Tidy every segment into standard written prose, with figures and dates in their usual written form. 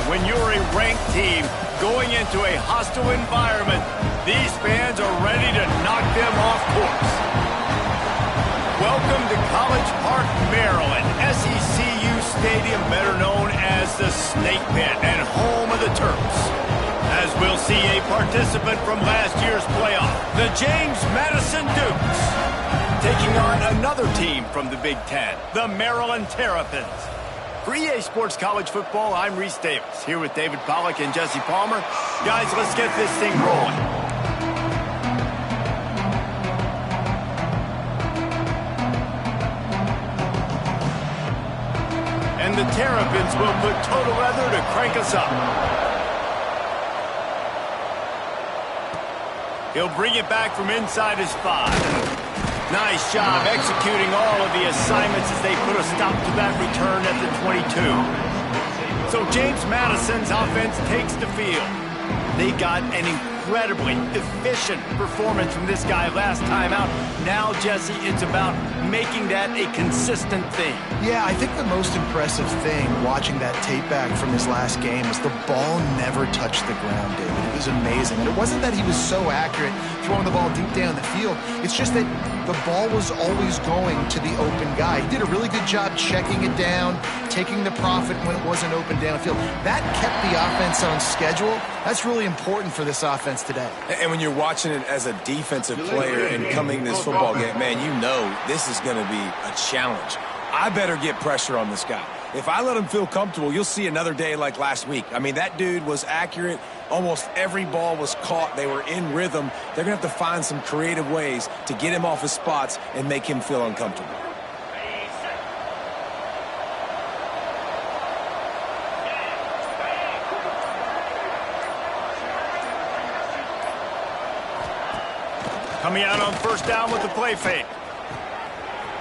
when you're a ranked team going into a hostile environment. These fans are ready to knock them off course. Welcome to College Park, Maryland, SECU Stadium, better known as the Snake Pit and home of the Terps. As we'll see a participant from last year's playoff, the James Madison Dukes, taking on another team from the Big Ten, the Maryland Terrapins. For EA Sports College Football, I'm Reese Davis, here with David Pollack and Jesse Palmer. Guys, let's get this thing rolling. And the Terrapins will put total weather to crank us up. He'll bring it back from inside his 5. Nice job executing all of the assignments as they put a stop to that return at the 22. So James Madison's offense takes the field. They got an incredibly efficient performance from this guy last time out. Now, Jesse, it's about making that a consistent thing. Yeah, I think the most impressive thing watching that tape back from his last game is the ball never touched the ground, David. It was amazing. And it wasn't that he was so accurate throwing the ball deep down the field. It's just that the ball was always going to the open guy. He did a really good job checking it down, taking the profit when it wasn't open downfield. That kept the offense on schedule. That's really important for this offense today. And when you're watching it as a defensive player and coming this football game, man, you know this is going to be a challenge. I better get pressure on this guy. If I let him feel comfortable, you'll see another day like last week. I mean, that dude was accurate. Almost every ball was caught. They were in rhythm. They're going to have to find some creative ways to get him off his spots and make him feel uncomfortable. Coming out on first down with the play fake.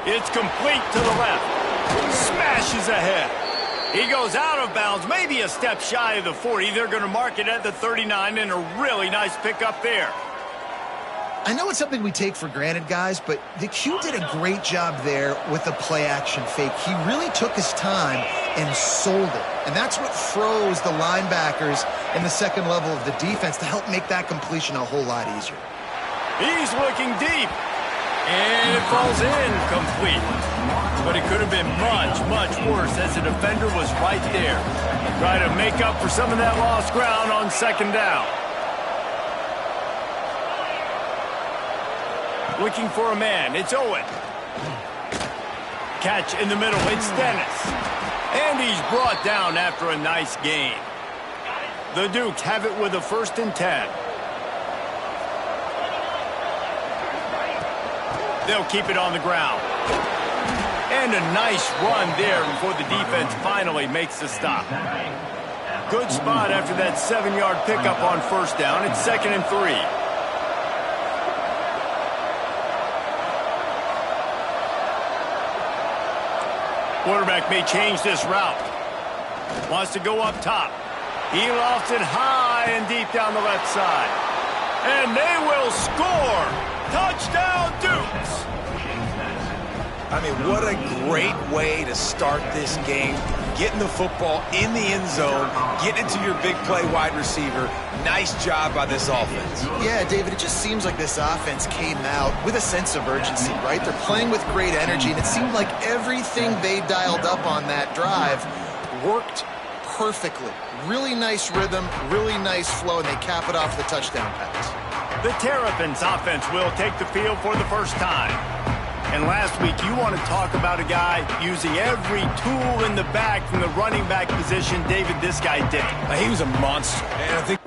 It's complete to the left. Smashes ahead. He goes out of bounds, maybe a step shy of the 40. They're going to mark it at the 39, and a really nice pickup there. I know it's something we take for granted, guys, but the Q did a great job there with the play-action fake. He really took his time and sold it. And that's what froze the linebackers in the second level of the defense to help make that completion a whole lot easier. He's looking deep. And it falls incomplete. But it could have been much, much worse as the defender was right there. Try to make up for some of that lost ground on second down. Looking for a man. It's Owen. Catch in the middle. It's Dennis. And he's brought down after a nice gain. The Dukes have it with a 1st and 10. They'll keep it on the ground. And a nice run there before the defense finally makes the stop. Good spot after that 7-yard pickup on first down. It's 2nd and 3. Quarterback may change this route. Wants to go up top. He lofts it high and deep down the left side. And they will score. Touchdown, Dukes! I mean, what a great way to start this game. Getting the football in the end zone, getting it to your big play wide receiver. Nice job by this offense. Yeah, David, it just seems like this offense came out with a sense of urgency, right? They're playing with great energy, and it seemed like everything they dialed up on that drive worked perfectly. Really nice rhythm, really nice flow, and they cap it off with a touchdown pass. The Terrapins offense will take the field for the first time. And last week, you want to talk about a guy using every tool in the bag from the running back position. David, this guy did. He was a monster. And I think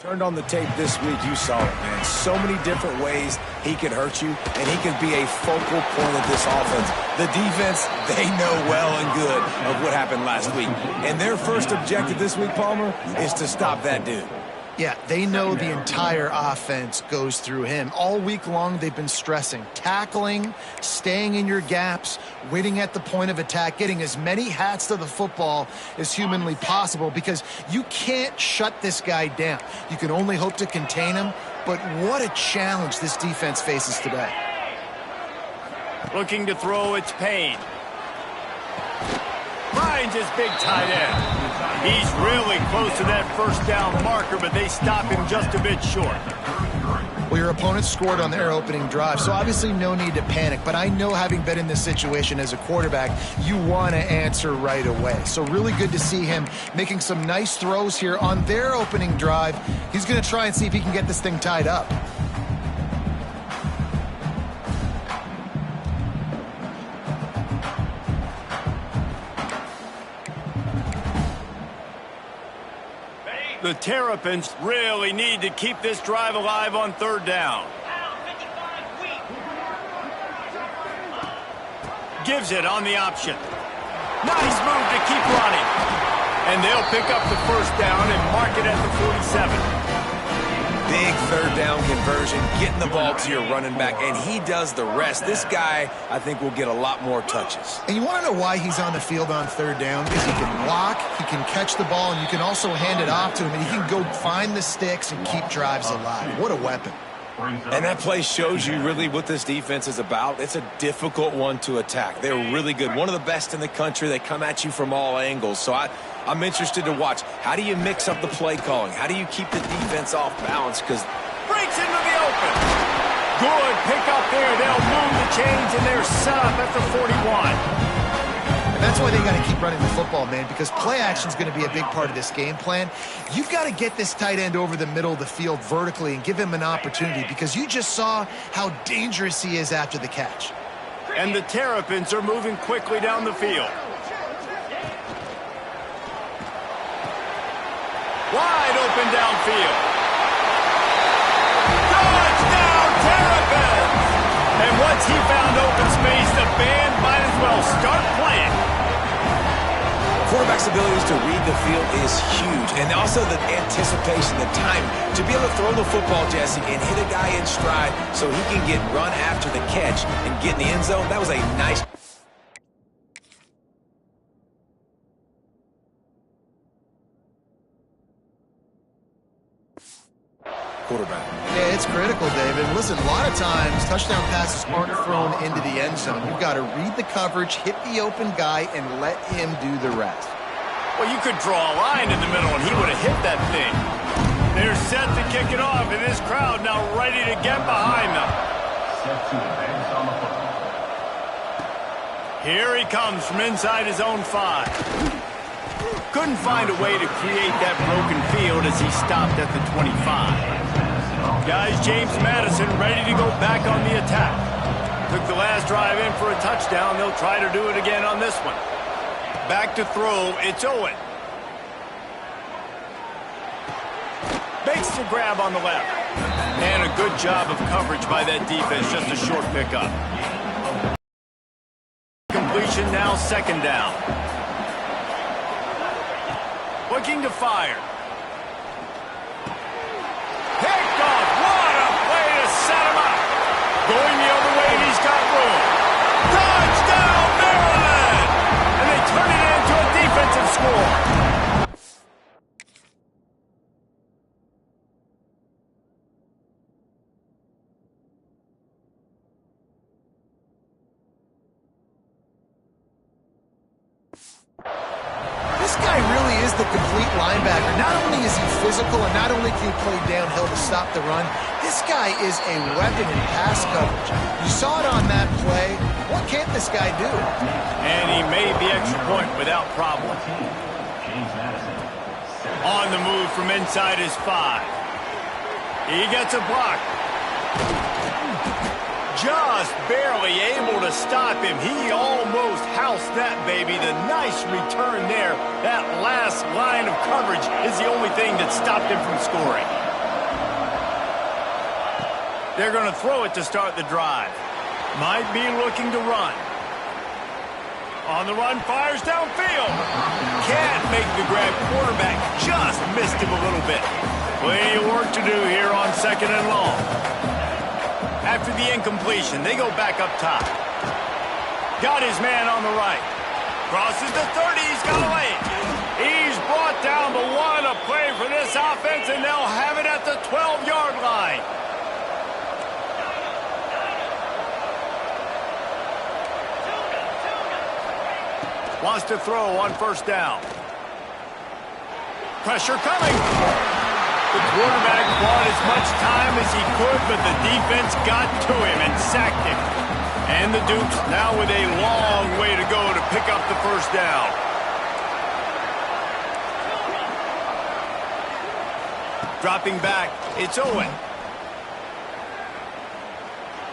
Turned on the tape this week, you saw it, man. So many different ways he could hurt you, and he could be a focal point of this offense. The defense, they know well and good of what happened last week. And their first objective this week, Palmer, is to stop that dude. Yeah, they know the entire offense goes through him. All week long, they've been stressing tackling, staying in your gaps, waiting at the point of attack, getting as many hats to the football as humanly possible, because you can't shut this guy down. You can only hope to contain him, but what a challenge this defense faces today. Looking to throw, it's Payne. Finds his big tight end. He's really close to that first down marker, but they stop him just a bit short. Well, your opponent scored on their opening drive, so obviously no need to panic. But I know, having been in this situation as a quarterback, you want to answer right away. So really good to see him making some nice throws here on their opening drive. He's going to try and see if he can get this thing tied up. The Terrapins really need to keep this drive alive on third down. Gives it on the option. Nice move to keep running. And they'll pick up the first down and mark it at the 47. Big third down conversion, getting the ball to your running back, and he does the rest. This guy, I think, will get a lot more touches. And you want to know why he's on the field on third down? Because he can block, he can catch the ball, and you can also hand it off to him, and he can go find the sticks and keep drives alive. What a weapon. And that play shows you really what this defense is about. It's a difficult one to attack. They're really good. One of the best in the country. They come at you from all angles. So I'm interested to watch. How do you mix up the play calling? How do you keep the defense off balance? Because breaks into the open. Good pick up there. They'll move the chains, and they're set up at the 41. And that's why they got to keep running the football, man, because play action is going to be a big part of this game plan. You've got to get this tight end over the middle of the field vertically and give him an opportunity, because you just saw how dangerous he is after the catch. And the Terrapins are moving quickly down the field. Wide open downfield. Touchdown, Terrapins! And once he found open space, the band might as well start playing. Quarterback's abilities to read the field is huge, and also the anticipation, the time to be able to throw the football, Jesse, and hit a guy in stride so he can get run after the catch and get in the end zone. That was a nice quarterback. Yeah, it's critical, David. Listen, a lot of times touchdown passes aren't thrown into the end zone. You've got to read the coverage, hit the open guy, and let him do the rest. Well, you could draw a line in the middle, and he would have hit that thing. They're set to kick it off, and this crowd now ready to get behind them. Here he comes from inside his own 5. Couldn't find a way to create that broken field as he stopped at the 25. Guys, James Madison ready to go back on the attack. Took the last drive in for a touchdown. They'll try to do it again on this one. Back to throw, it's Owen. Makes the grab on the left. And a good job of coverage by that defense, just a short pickup. Completion now, second down. Looking to fire. Picked off. What a way to set him up. Going the other way, and he's got room. Touchdown, Maryland! And they turn it into a defensive score. This guy really is the complete linebacker. Not only is he physical, and not only can he play downhill to stop the run, this guy is a weapon in pass coverage. You saw it on that play. What can't this guy do? And he made the extra point without problem. On the move from inside his 5. He gets a block. Just barely able to stop him. He almost housed that baby. The nice return there. That last line of coverage is the only thing that stopped him from scoring. They're going to throw it to start the drive. Might be looking to run. On the run, fires downfield. Can't make the grab. Quarterback just missed him a little bit. Plenty of work to do here on 2nd and long. After the incompletion, they go back up top. Got his man on the right. Crosses the 30. He's got a lane. He's brought down, but what a play for this offense, and they'll have it at the 12-yard line. Wants to throw on 1st down. Pressure coming. The quarterback bought as much time as he could, but the defense got to him and sacked him. And the Dukes now with a long way to go to pick up the 1st down. Dropping back, it's Owen.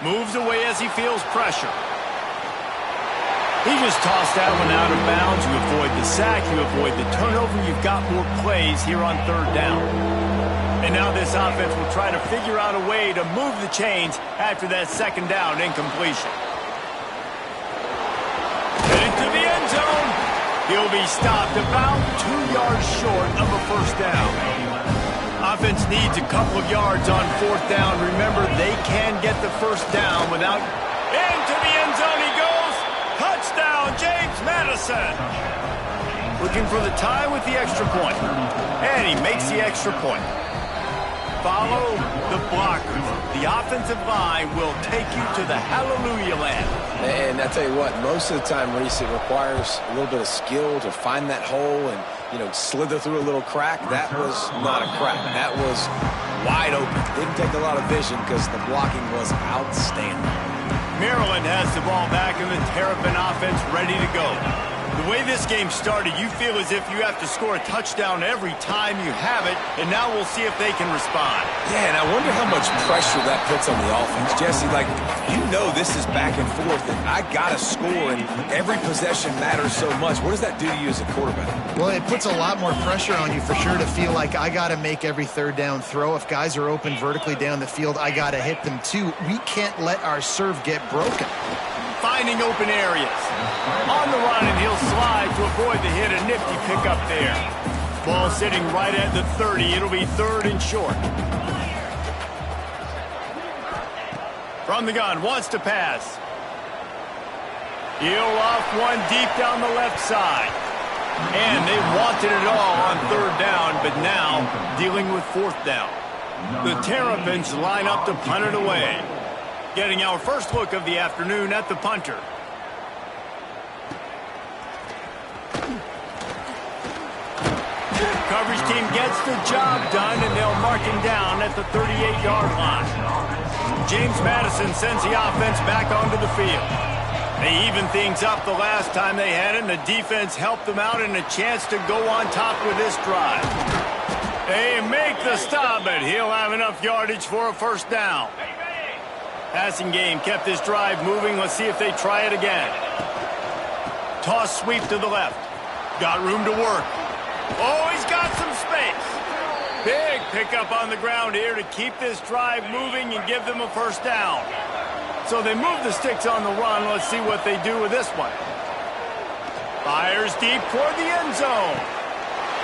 Moves away as he feels pressure. He just tossed that one out of bounds. You avoid the sack, you avoid the turnover. You've got more plays here on 3rd down. And now this offense will try to figure out a way to move the chains after that 2nd down incompletion. Headed to the end zone. He'll be stopped about 2 yards short of a 1st down. Offense needs a couple of yards on 4th down. Remember, they can get the 1st down without... Into the end zone he goes. Touchdown, James Madison. Looking for the tie with the extra point. And he makes the extra point. Follow the blockers. The offensive line will take you to the hallelujah land. And I tell you what, most of the time, Reese, it requires a little bit of skill to find that hole and, slither through a little crack. That was not a crack. That was wide open. Didn't take a lot of vision because the blocking was outstanding. Maryland has the ball back and the Terrapin offense ready to go. The way this game started, you feel as if you have to score a touchdown every time you have it, and now we'll see if they can respond. Yeah, and I wonder how much pressure that puts on the offense. Jesse, this is back and forth, and I got to score, and every possession matters so much. What does that do to you as a quarterback? Well, it puts a lot more pressure on you for sure to feel like I got to make every 3rd down throw. If guys are open vertically down the field, I got to hit them too. We can't let our serve get broken. Finding open areas. On the run, and he'll slide to avoid the hit. A nifty pickup there. Ball sitting right at the 30. It'll be 3rd and short. From the gun, wants to pass. He'll off one deep down the left side. And they wanted it all on 3rd down, but now dealing with 4th down. The Terrapins line up to punt it away. Getting our first look of the afternoon at the punter. Coverage team gets the job done, and they'll mark him down at the 38-yard line. James Madison sends the offense back onto the field. They evened things up the last time they had it, and the defense helped them out and a chance to go on top with this drive. They make the stop, but he'll have enough yardage for a 1st down. Passing game kept this drive moving. Let's see if they try it again. Toss sweep to the left. Got room to work. Oh, he's got some space. Big pickup on the ground here to keep this drive moving and give them a 1st down. So they move the sticks on the run. Let's see what they do with this one. Fires deep toward the end zone.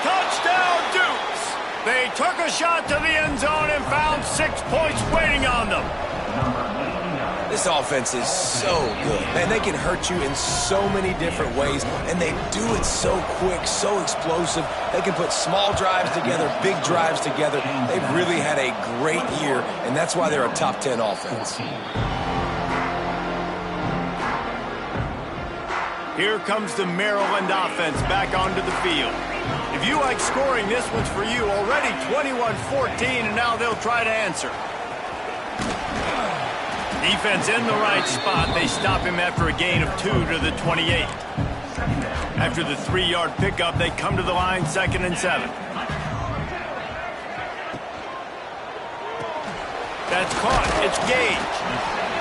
Touchdown, Dukes. They took a shot to the end zone and found 6 points waiting on them. This offense is so good. Man, they can hurt you in so many different ways, and they do it so quick, so explosive. They can put small drives together, big drives together. They've really had a great year, and that's why they're a top 10 offense. Here comes the Maryland offense back onto the field. If you like scoring, this one's for you. Already 21-14, and now they'll try to answer. Defense in the right spot. They stop him after a gain of 2 to the 28. After the 3-yard pickup, they come to the line 2nd and 7. That's caught. It's Gage.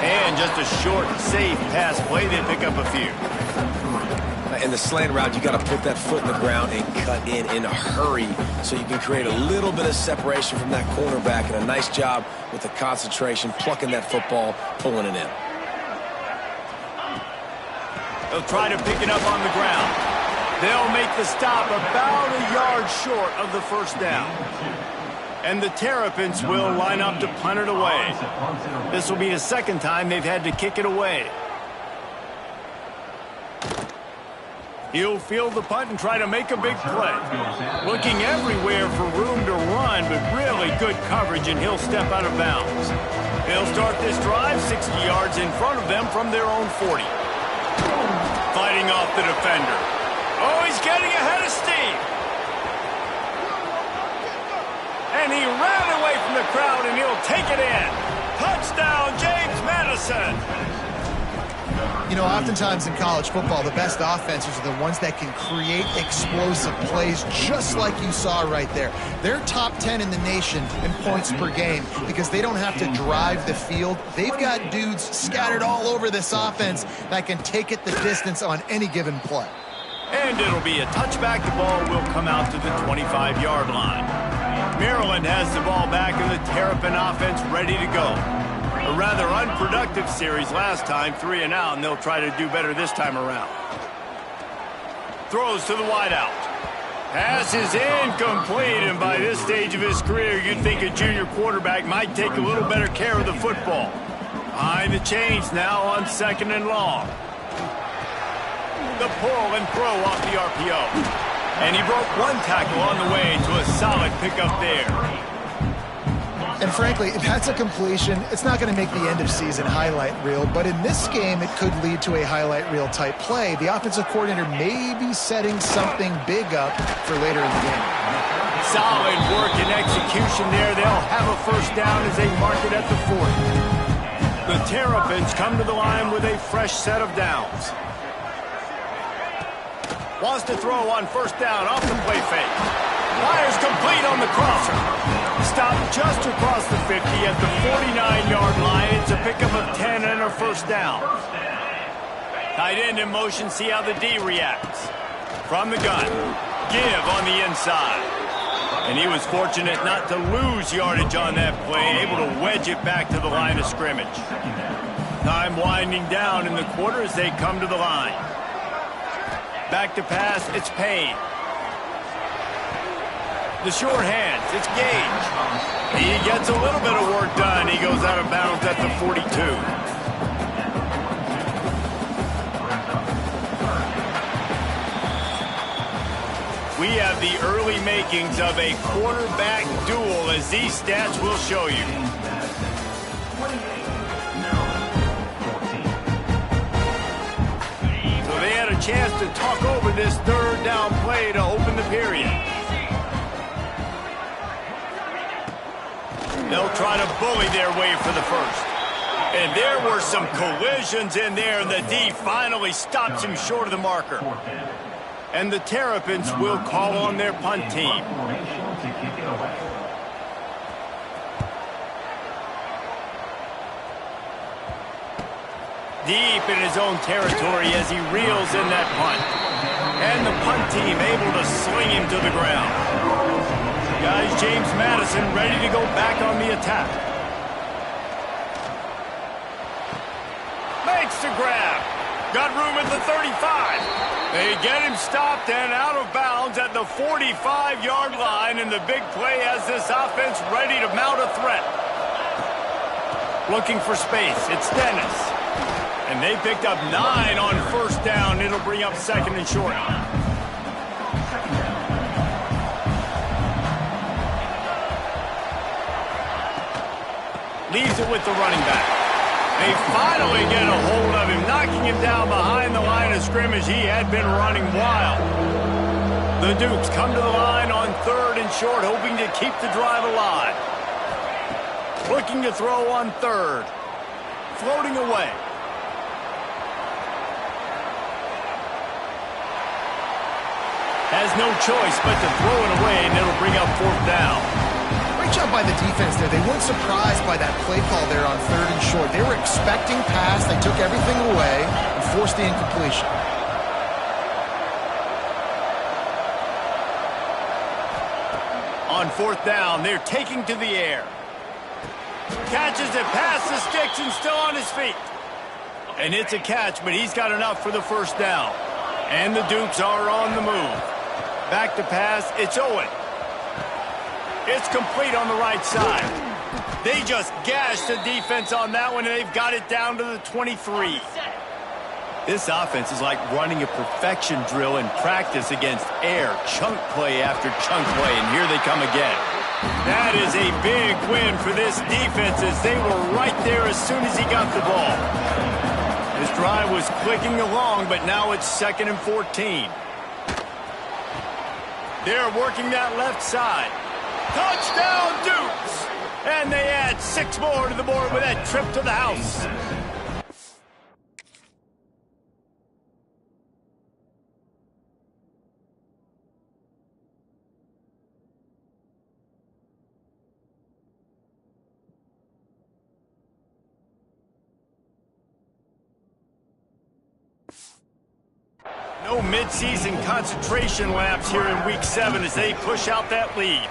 And just a short, safe pass play. They pick up a few. In the slant route, you got to put that foot in the ground and cut in a hurry so you can create a little bit of separation from that cornerback, and a nice job with the concentration, plucking that football, pulling it in. They'll try to pick it up on the ground. They'll make the stop about a yard short of the first down. And the Terrapins will line up to punt it away. This will be the second time they've had to kick it away. He'll field the punt and try to make a big play. Looking everywhere for room to run, but really good coverage, and he'll step out of bounds. They'll start this drive 60 yards in front of them from their own 40. Fighting off the defender. Oh, he's getting ahead of steam. And he ran away from the crowd, and he'll take it in. Touchdown, James Madison. You know, oftentimes in college football, the best offenses are the ones that can create explosive plays, just like you saw right there. They're top 10 in the nation in points per game because they don't have to drive the field. They've got dudes scattered all over this offense that can take it the distance on any given play. And it'll be a touchback. The ball will come out to the 25-yard line. Maryland has the ball back, and the Terrapin offense ready to go. A rather unproductive series last time, 3 and out, and they'll try to do better this time around. Throws to the wideout. Pass is incomplete, and by this stage of his career, you'd think a junior quarterback might take a little better care of the football. Behind the chains now on 2nd and long. The pull and throw off the RPO. And he broke one tackle on the way to a solid pickup there. And frankly, if that's a completion, it's not going to make the end-of-season highlight reel. But in this game, it could lead to a highlight reel type play. The offensive coordinator may be setting something big up for later in the game. Solid work and execution there. They'll have a first down as they mark it at the 40. The Terrapins come to the line with a fresh set of downs. Wants to throw on first down off the play fake. Fires complete on the crosser. Stopped just across the 50 at the 49-yard line. It's a pickup of 10 and a first down. Tight end in motion, see how the D reacts. From the gun, give on the inside. And he was fortunate not to lose yardage on that play, able to wedge it back to the line of scrimmage. Time winding down in the quarter as they come to the line. Back to pass, it's Payne. The short hands, it's Gage. He gets a little bit of work done. He goes out of bounds at the 42. We have the early makings of a quarterback duel, as these stats will show you. So they had a chance to talk over this third down play to open the period. They'll try to bully their way for the first. And there were some collisions in there, and the D finally stops him short of the marker. And the Terrapins will call on their punt team. Deep in his own territory as he reels in that punt. And the punt team able to sling him to the ground. Guys, James Madison ready to go back on the attack. Makes the grab. Got room at the 35. They get him stopped and out of bounds at the 45-yard line, and the big play has this offense ready to mount a threat. Looking for space. It's Dennis. And they picked up 9 on first down. It'll bring up 2nd and short. Leaves it with the running back. They finally get a hold of him, knocking him down behind the line of scrimmage. He had been running wild. The Dukes come to the line on 3rd and short, hoping to keep the drive alive. Looking to throw on 3rd. Floating away. Has no choice but to throw it away, and it'll bring up 4th down. Great job by the defense there. They weren't surprised by that play call there on 3rd and short. They were expecting pass. They took everything away and forced the incompletion. On fourth down, they're taking to the air. Catches it past the sticks and still on his feet. And it's a catch, but he's got enough for the first down. And the Dukes are on the move. Back to pass, it's Owen. It's complete on the right side. They just gashed the defense on that one, and they've got it down to the 23. This offense is like running a perfection drill in practice against air. Chunk play after chunk play, and here they come again. That is a big win for this defense as they were right there as soon as he got the ball. This drive was clicking along, but now it's 2nd and 14. They're working that left side. Touchdown, Dukes! And they add 6 more to the board with that trip to the house. No midseason concentration laps here in Week 7 as they push out that lead.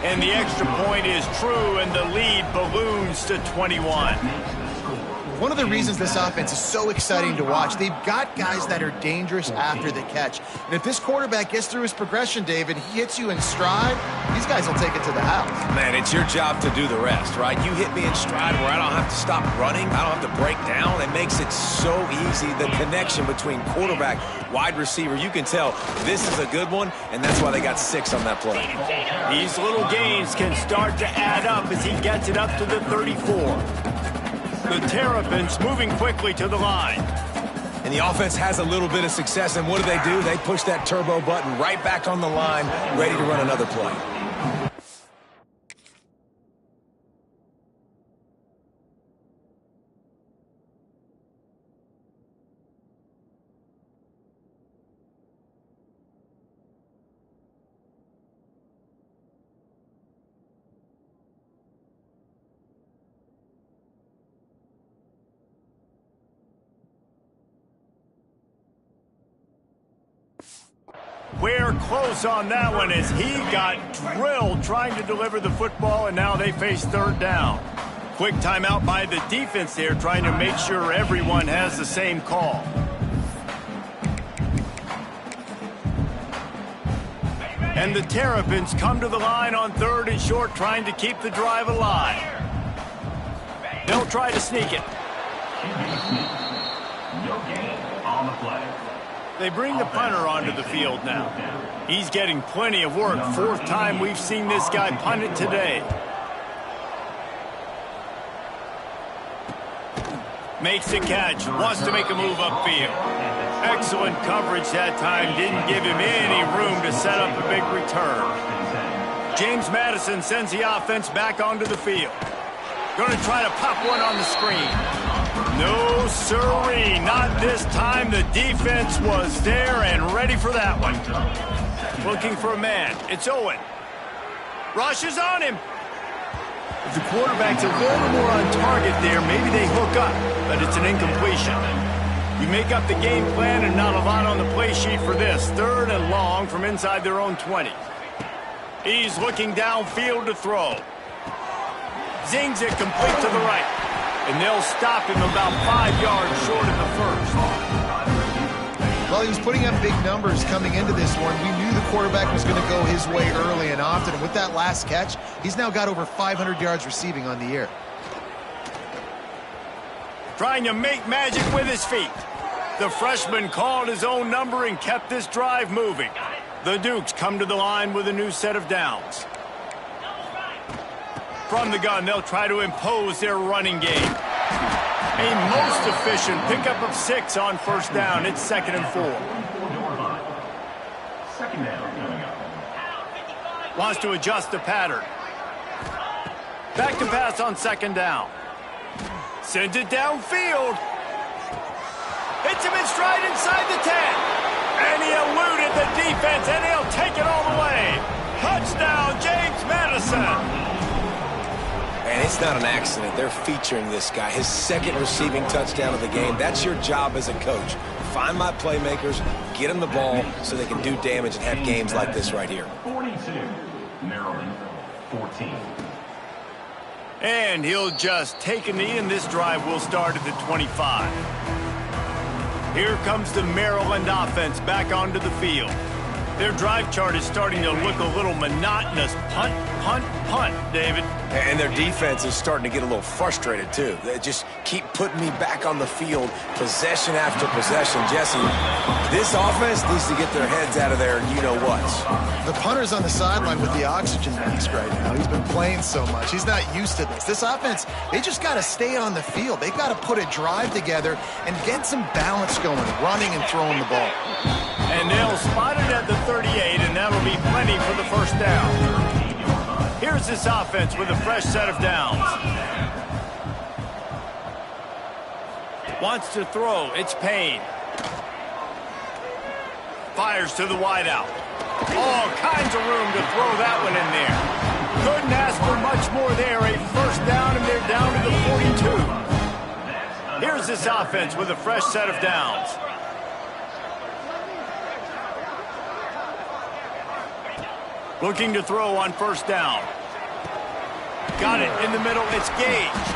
And the extra point is true, and the lead balloons to 21. One of the reasons this offense is so exciting to watch, they've got guys that are dangerous after the catch. And if this quarterback gets through his progression, David, he hits you in stride, these guys will take it to the house. Man, it's your job to do the rest, right? You hit me in stride where I don't have to stop running. I don't have to break down. It makes it so easy. The connection between quarterback, wide receiver, you can tell this is a good one, and that's why they got 6 on that play. These little gains can start to add up as he gets it up to the 34. The Terrapins moving quickly to the line. And the offense has a little bit of success, and what do? They push that turbo button right back on the line, ready to run another play. We're close on that one as he got drilled trying to deliver the football, and now they face 3rd down. Quick timeout by the defense there, trying to make sure everyone has the same call. And the Terrapins come to the line on 3rd and short, trying to keep the drive alive. They'll try to sneak it. No gain on the play. They bring the punter onto the field now. He's getting plenty of work. 4th time we've seen this guy punt it today. Makes the catch, wants to make a move upfield. Excellent coverage that time, didn't give him any room to set up a big return. James Madison sends the offense back onto the field. Going to try to pop one on the screen. No, sirree, not this time. The defense was there and ready for that one. Looking for a man. It's Owen. Rushes on him. If the quarterback's a little more on target there, maybe they hook up, but it's an incompletion. You make up the game plan and not a lot on the play sheet for this. 3rd and long from inside their own 20. He's looking downfield to throw. Zings it complete to the right. And they'll stop him about 5 yards short of the first. Well, he was putting up big numbers coming into this one. We knew the quarterback was going to go his way early and often. And with that last catch, he's now got over 500 yards receiving on the year. Trying to make magic with his feet. The freshman called his own number and kept this drive moving. The Dukes come to the line with a new set of downs. From the gun, they'll try to impose their running game. A most efficient pickup of 6 on 1st down. It's 2nd and 4. Second down coming up. Wants to adjust the pattern. Back to pass on 2nd down. Sends it downfield. Hits him in stride inside the 10. And he eluded the defense, and he'll take it all the way. Touchdown, James Madison. And it's not an accident. They're featuring this guy. His 2nd receiving touchdown of the game. That's your job as a coach. Find my playmakers, get them the ball so they can do damage and have games like this right here. 42, Maryland. 14. And he'll just take a knee, and this drive will start at the 25. Here comes the Maryland offense back onto the field. Their drive chart is starting to look a little monotonous. Punt, punt, punt, David. And their defense is starting to get a little frustrated, too. They just keep putting me back on the field, possession after possession. Jesse, this offense needs to get their heads out of there, you-know-whats. The punter's on the sideline with the oxygen mask right now. He's been playing so much. He's not used to this. This offense, they just got to stay on the field. They've got to put a drive together and get some balance going, running and throwing the ball. And they'll spot it at the 38, and that'll be plenty for the first down. Here's this offense with a fresh set of downs. Wants to throw. It's Payne. Fires to the wideout. All kinds of room to throw that one in there. Couldn't ask for much more there. A first down, and they're down to the 42. Here's this offense with a fresh set of downs. Looking to throw on first down. Got it in the middle. It's Gage.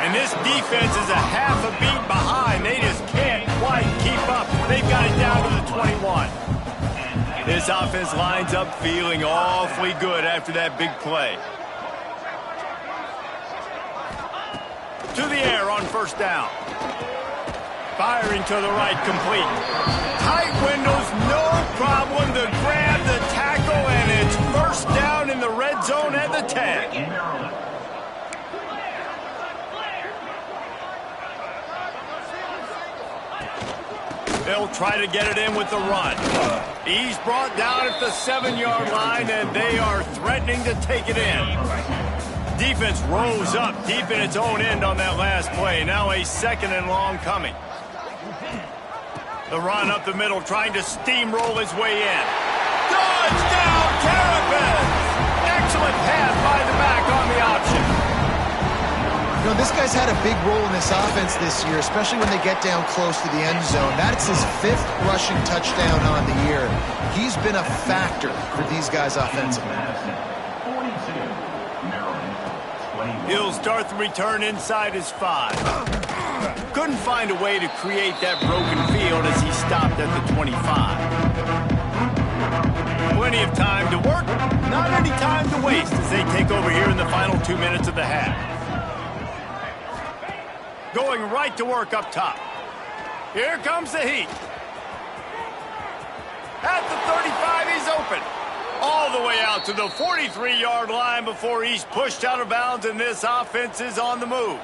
And this defense is a half a beat behind. They just can't quite keep up. They've got it down to the 21. This offense lines up feeling awfully good after that big play. To the air on first down. Firing to the right, complete. Tight windows, no problem to grab the tackle, and it's first down in the red zone at the 10. They'll try to get it in with the run. He's brought down at the 7-yard line, and they are threatening to take it in. Defense rose up deep in its own end on that last play. Now a second and long coming. The run up the middle, trying to steamroll his way in. Touchdown, Terrapins! Excellent pass by the back on the option. You know, this guy's had a big role in this offense this year, especially when they get down close to the end zone. That's his 5th rushing touchdown on the year. He's been a factor for these guys offensively. 42. Maryland. 21. He'll start the return inside his 5. Couldn't find a way to create that broken field as he stopped at the 25. Plenty of time to work, not any time to waste as they take over here in the final 2 minutes of the half. Going right to work up top. Here comes the heat. At the 35, he's open. All the way out to the 43-yard line before he's pushed out of bounds, and this offense is on the move.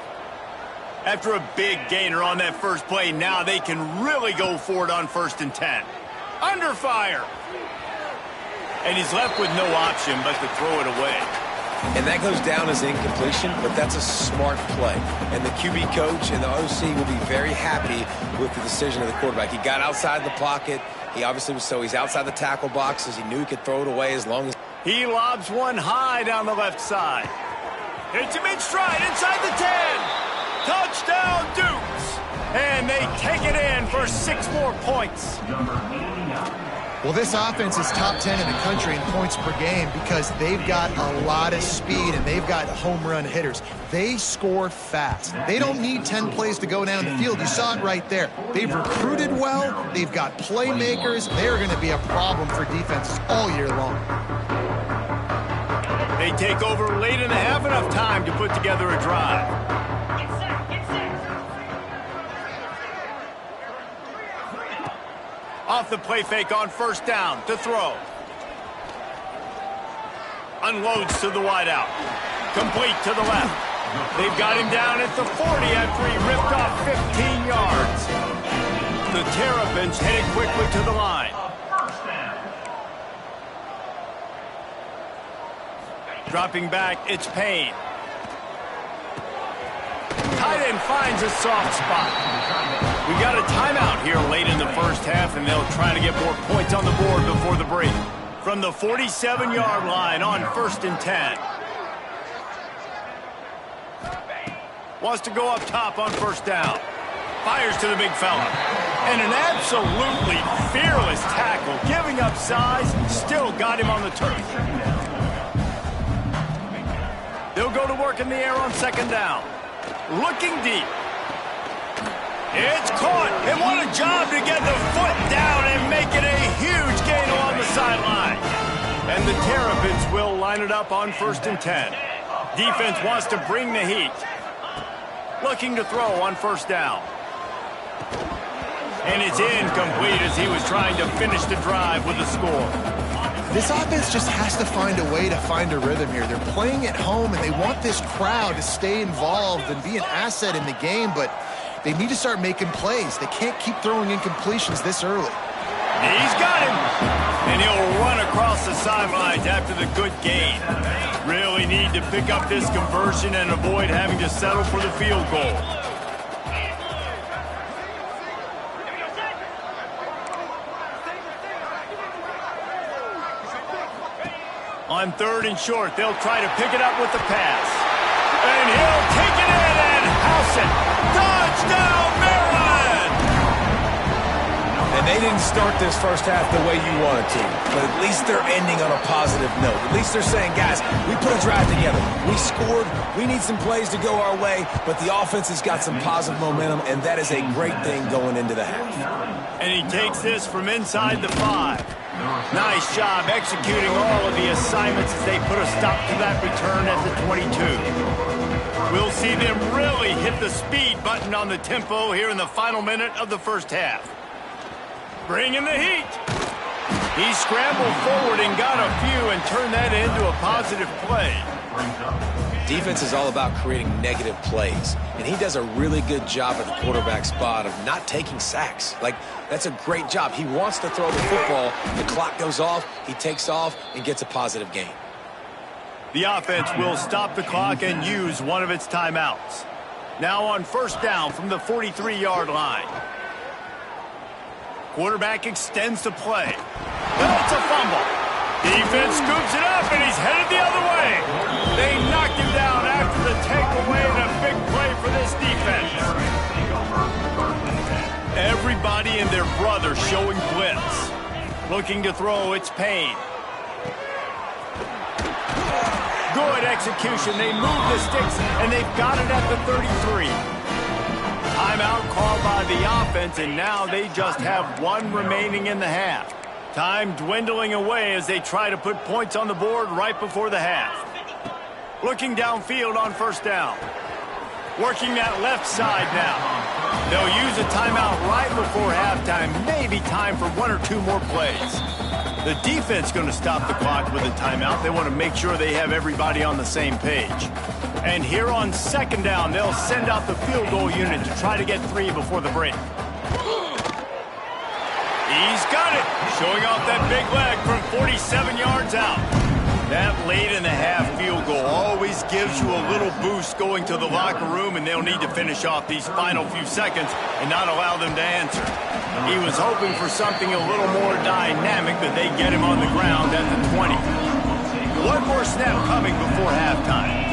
After a big gainer on that first play, now they can really go for it on 1st and 10. Under fire. And he's left with no option but to throw it away. And that goes down as incompletion, but that's a smart play. And the QB coach and the OC will be very happy with the decision of the quarterback. He got outside the pocket. He obviously was he's outside the tackle boxes. He knew he could throw it away as long as... He lobs one high down the left side. Hits him in stride inside the 10. Touchdown, Dukes! And they take it in for 6 more points. Well, this offense is top 10 in the country in points per game because they've got a lot of speed and they've got home run hitters. They score fast. They don't need 10 plays to go down the field. You saw it right there. They've recruited well. They've got playmakers. They're going to be a problem for defenses all year long. They take over late in the half, enough time to put together a drive. Off the play fake on first down to throw. Unloads to the wideout. Complete to the left. They've got him down at the 40 after he ripped off 15 yards. The Terrapins headed quickly to the line. Dropping back, it's Payne. Tight end finds a soft spot. We got a timeout here late in the first half, and they'll try to get more points on the board before the break. From the 47-yard line on 1st and 10. Wants to go up top on first down. Fires to the big fella. And an absolutely fearless tackle. Giving up size, still got him on the turf. go to work in the air on second down. Looking deep. It's caught, and what a job to get the foot down and make it a huge gain along the sideline. And the Terrapins will line it up on 1st and 10. Defense wants to bring the heat. Looking to throw on 1st down. And it's incomplete as he was trying to finish the drive with a score. This offense just has to find a way to find a rhythm here. They're playing at home, and they want this crowd to stay involved and be an asset in the game, but they need to start making plays. They can't keep throwing incompletions this early. He's got him. And he'll run across the sidelines after the good gain. Really need to pick up this conversion and avoid having to settle for the field goal. On 3rd and short, they'll try to pick it up with the pass. And he'll take it in and house it. Touchdown, Maryland! And they didn't start this first half the way you wanted to, but at least they're ending on a positive note. At least they're saying, guys, we put a drive together. We scored. We need some plays to go our way, but the offense has got some positive momentum, and that is a great thing going into the half. And he takes this from inside the 5. Nice job executing all of the assignments as they put a stop to that return at the 22. We'll see them really hit the speed button on the tempo here in the final minute of the first half. Bringing the heat. He scrambled forward and got a few and turned that into a positive play. Defense is all about creating negative plays, and he does a really good job at the quarterback spot of not taking sacks. Like, that's a great job. He wants to throw the football. The clock goes off, he takes off, and gets a positive gain. The offense will stop the clock and use one of its timeouts. Now on 1st down from the 43-yard line. Quarterback extends the play. That's a fumble. Defense scoops it up, and he's headed the other way. They knocked him down after the takeaway, and a big play for this defense. Everybody and their brother showing blitz. Looking to throw, it's Payne. Good execution. They move the sticks, and they've got it at the 33. Timeout called by the offense, and now they just have one remaining in the half. Time dwindling away as they try to put points on the board right before the half. Looking downfield on 1st down. Working that left side now. They'll use a timeout right before halftime. Maybe time for 1 or 2 more plays. The defense going to stop the clock with a timeout. They want to make sure they have everybody on the same page. And here on 2nd down, they'll send out the field goal unit to try to get 3 before the break. He's got it, showing off that big leg from 47 yards out. That late in the half field goal always gives you a little boost going to the locker room, and they'll need to finish off these final few seconds and not allow them to answer. He was hoping for something a little more dynamic, but they get him on the ground at the 20. One more snap coming before halftime.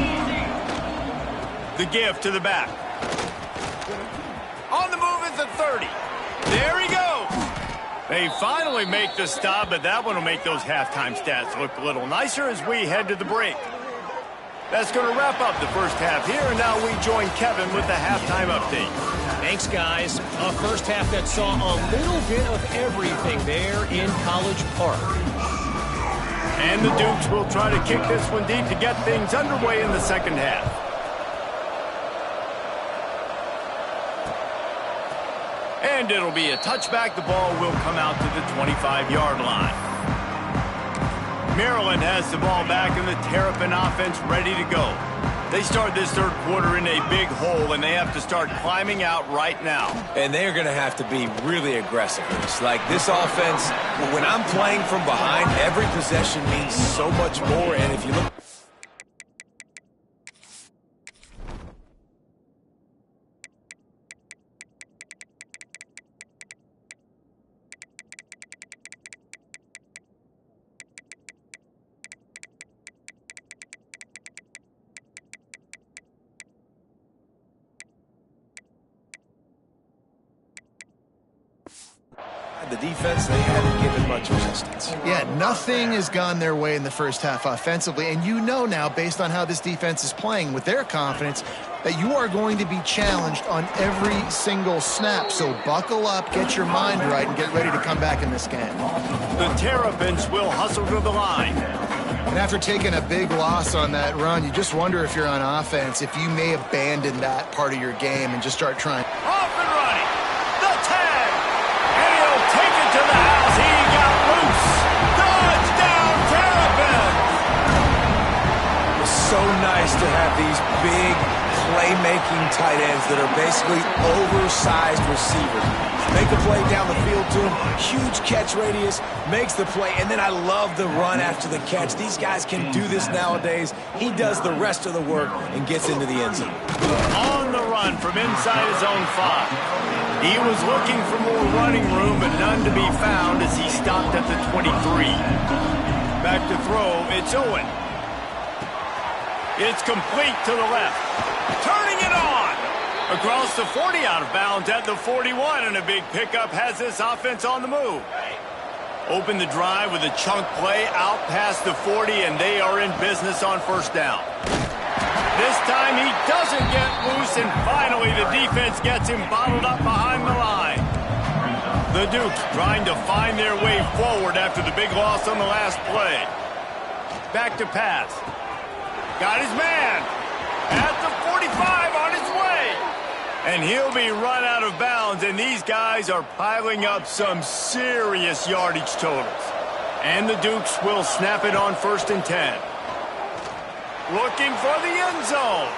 The give to the back. On the move at the 30. There he goes. They finally make the stop, but that one will make those halftime stats look a little nicer as we head to the break. That's going to wrap up the first half here, and now we join Kevin with the halftime update. Thanks, guys. A first half that saw a little bit of everything there in College Park. And the Dukes will try to kick this one deep to get things underway in the second half. And it'll be a touchback. The ball will come out to the 25-yard line. Maryland has the ball back, and the Terrapin offense ready to go. They start this third quarter in a big hole, and they have to start climbing out right now. And they are going to have to be really aggressive. It's like this offense, when I'm playing from behind, every possession means so much more. And if you look... the defense, they haven't given much resistance. Yeah, nothing has gone their way in the first half offensively, and you know now, based on how this defense is playing with their confidence, that you are going to be challenged on every single snap. So buckle up, get your mind right, and get ready to come back in this game. The Terrapins will hustle to the line. And after taking a big loss on that run, you just wonder if you're on offense, if you may abandon that part of your game and just start trying. Off and running. The tag. And he'll take it to the house. He got loose. Touchdown, Terrapins. It's so nice to have these big playmaking tight ends that are basically oversized receivers. Make a play down the field to him, huge catch radius, makes the play, and then I love the run after the catch. These guys can do this nowadays. He does the rest of the work and gets into the end zone. On the run from inside his own 5. He was looking for more running room, but none to be found as he stopped at the 23. Back to throw, it's Owen. It's complete to the left. Turning it on. Across the 40, out of bounds at the 41, and a big pickup has this offense on the move. Open the drive with a chunk play out past the 40, and they are in business on first down. This time he doesn't get loose, and finally the defense gets him bottled up behind the line. The Dukes trying to find their way forward after the big loss on the last play. Back to pass. Got his man at the 45 on his way. And he'll be run out of bounds, and these guys are piling up some serious yardage totals. And the Dukes will snap it on 1st and 10. Looking for the end zone.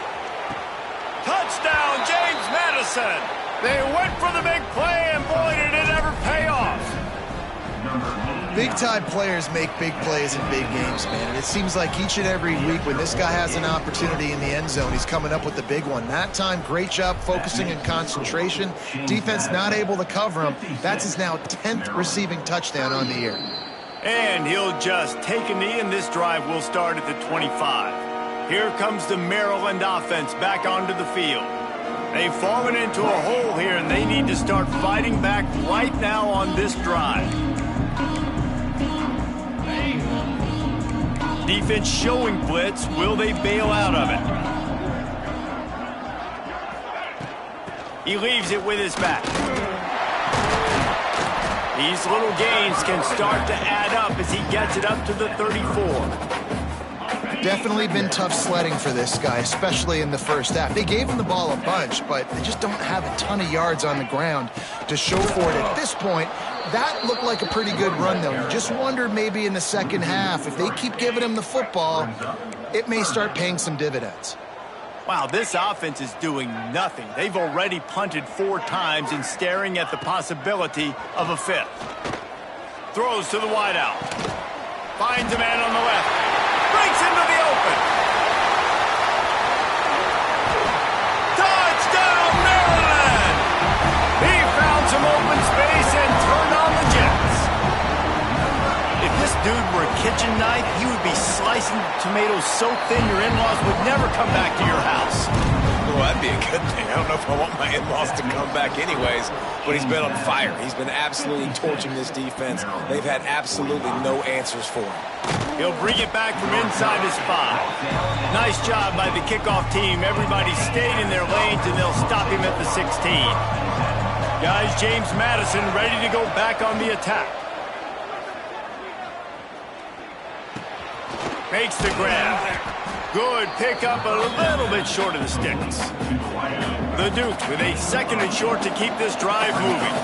Touchdown, James Madison. They went for the big play, and boy, did it ever pay off. Big-time players make big plays in big games, man. And it seems like each and every week when this guy has an opportunity in the end zone, he's coming up with the big one. That time, great job focusing and concentration. Defense not able to cover him. That's his now 10th receiving touchdown on the year. And he'll just take a knee, and this drive will start at the 25. Here comes the Maryland offense back onto the field. They've fallen into a hole here, and they need to start fighting back right now on this drive. Defense showing blitz. Will they bail out of it? He leaves it with his back. These little gains can start to add up as he gets it up to the 34. Definitely been tough sledding for this guy, especially in the first half. They gave him the ball a bunch, but they just don't have a ton of yards on the ground to show for it at this point. That looked like a pretty good run, though. You just wonder maybe in the second half, if they keep giving him the football, it may start paying some dividends. Wow, this offense is doing nothing. They've already punted 4 times and staring at the possibility of a 5th. Throws to the wideout. Finds a man on the left. Breaks into the open. Touchdown, Maryland! He found some open space and turned on the Jets. If this dude were a kitchen knife, he would be slicing tomatoes so thin your in-laws would never come back to your house. Well, that'd be a good thing. I don't know if I want my in-laws to come back anyways, but he's been on fire. He's been absolutely torching this defense. They've had absolutely no answers for him. He'll bring it back from inside his 5. Nice job by the kickoff team. Everybody stayed in their lanes, and they'll stop him at the 16. Guys, James Madison ready to go back on the attack. Makes the grab. Good pickup, a little bit short of the sticks. The Dukes with a 2nd and short to keep this drive moving.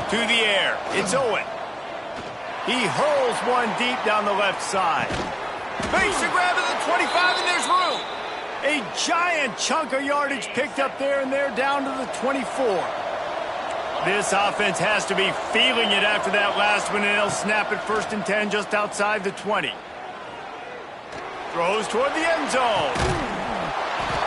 To the air, it's Owen. He hurls one deep down the left side. Makes the grab at the 25, and there's room. A giant chunk of yardage picked up there, and they're down to the 24. This offense has to be feeling it after that last one, and they'll snap it 1st and 10 just outside the 20. Throws toward the end zone.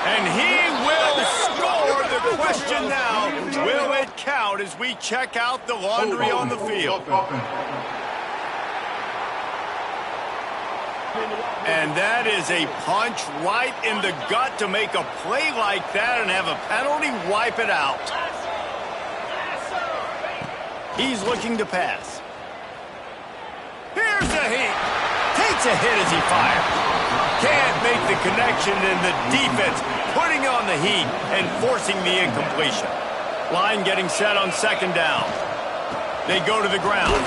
And he will score. The question now, will it count as we check out the laundry on the field? And that is a punch right in the gut to make a play like that and have a penalty wipe it out. He's looking to pass. Here's a hit. Takes a hit as he fires. Can't make the connection, and the defense putting on the heat and forcing the incompletion. Line getting set on second down. They go to the ground.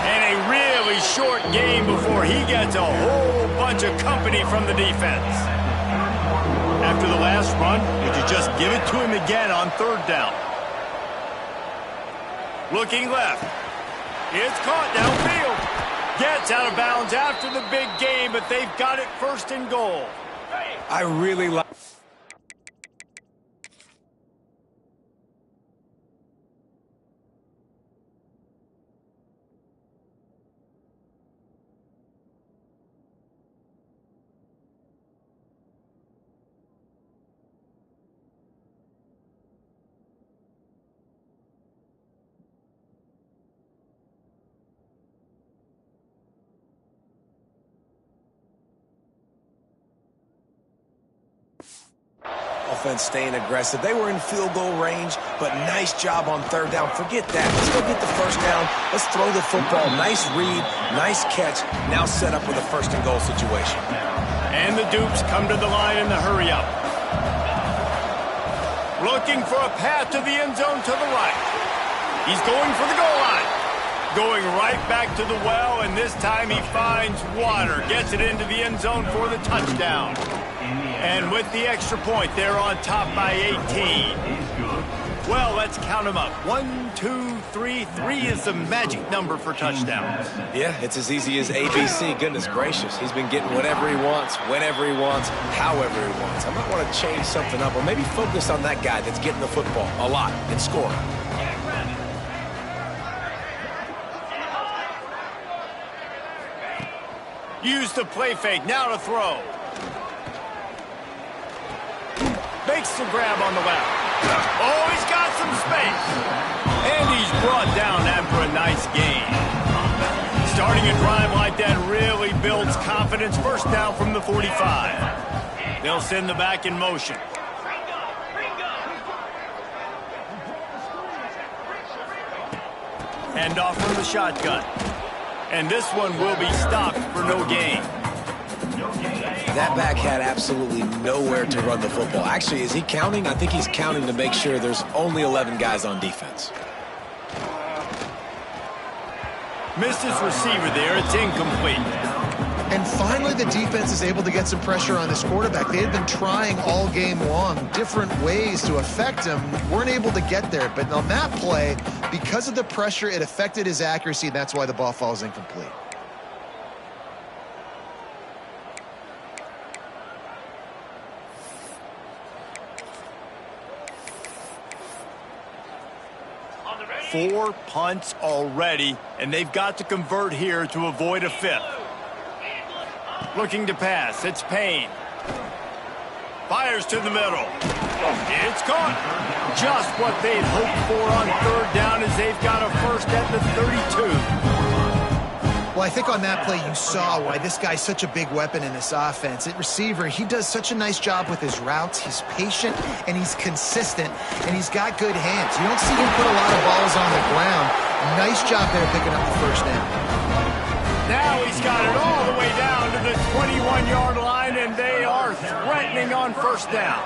And a really short game before he gets a whole bunch of company from the defense. After the last run, would you just give it to him again on third down? Looking left. It's caught downfield. Gets out of bounds after the big game, but they've got it first and goal. I really like... Offense staying aggressive. They were in field goal range, but nice job on third down. Forget that. Let's go get the first down. Let's throw the football. Nice read, nice catch. Now set up with a first and goal situation. And the Dukes come to the line in the hurry up. Looking for a path to the end zone to the right. He's going for the goal line. Going right back to the well, and this time he finds water. Gets it into the end zone for the touchdown. And with the extra point, they're on top by 18. Well, let's count them up. 1, 2, 3. 3 is the magic number for touchdowns. Yeah, it's as easy as ABC. Goodness gracious. He's been getting whatever he wants, whenever he wants, however he wants. I might want to change something up or maybe focus on that guy that's getting the football a lot and scoring. Use the play fake. Now to throw. Makes the grab on the left. Oh, he's got some space. And he's brought down after a nice gain. Starting a drive like that really builds confidence. First down from the 45. They'll send the back in motion. Hand off from the shotgun. And this one will be stopped for no gain. That back had absolutely nowhere to run the football. Actually, is he counting? I think he's counting to make sure there's only 11 guys on defense. Missed his receiver there. It's incomplete. And finally, the defense is able to get some pressure on this quarterback. They had been trying all game long different ways to affect him. Weren't able to get there. But on that play, because of the pressure, it affected his accuracy. That's why the ball falls incomplete. Four punts already, and they've got to convert here to avoid a fifth. Looking to pass. It's Payne. Fires to the middle. It's caught. Just what they'd hoped for on third down as they've got a first at the 32. Well, I think on that play you saw why this guy's such a big weapon in this offense. At receiver, he does such a nice job with his routes. He's patient, and he's consistent, and he's got good hands. You don't see him put a lot of balls on the ground. Nice job there picking up the first down. Now he's got it all the way down to the 21-yard line, and they are threatening on first down.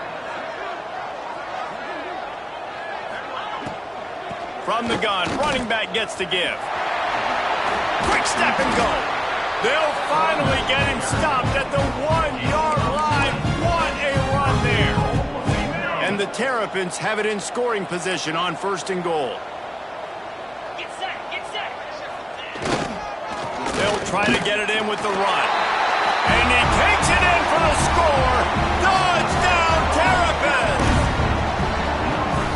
From the gun, running back gets to give. Quick step and go. They'll finally get him stopped at the 1-yard line. What a run there. And the Terrapins have it in scoring position on first and goal. Get set, get set. They'll try to get it in with the run. And he takes it in for the score. Touchdown, Terrapins.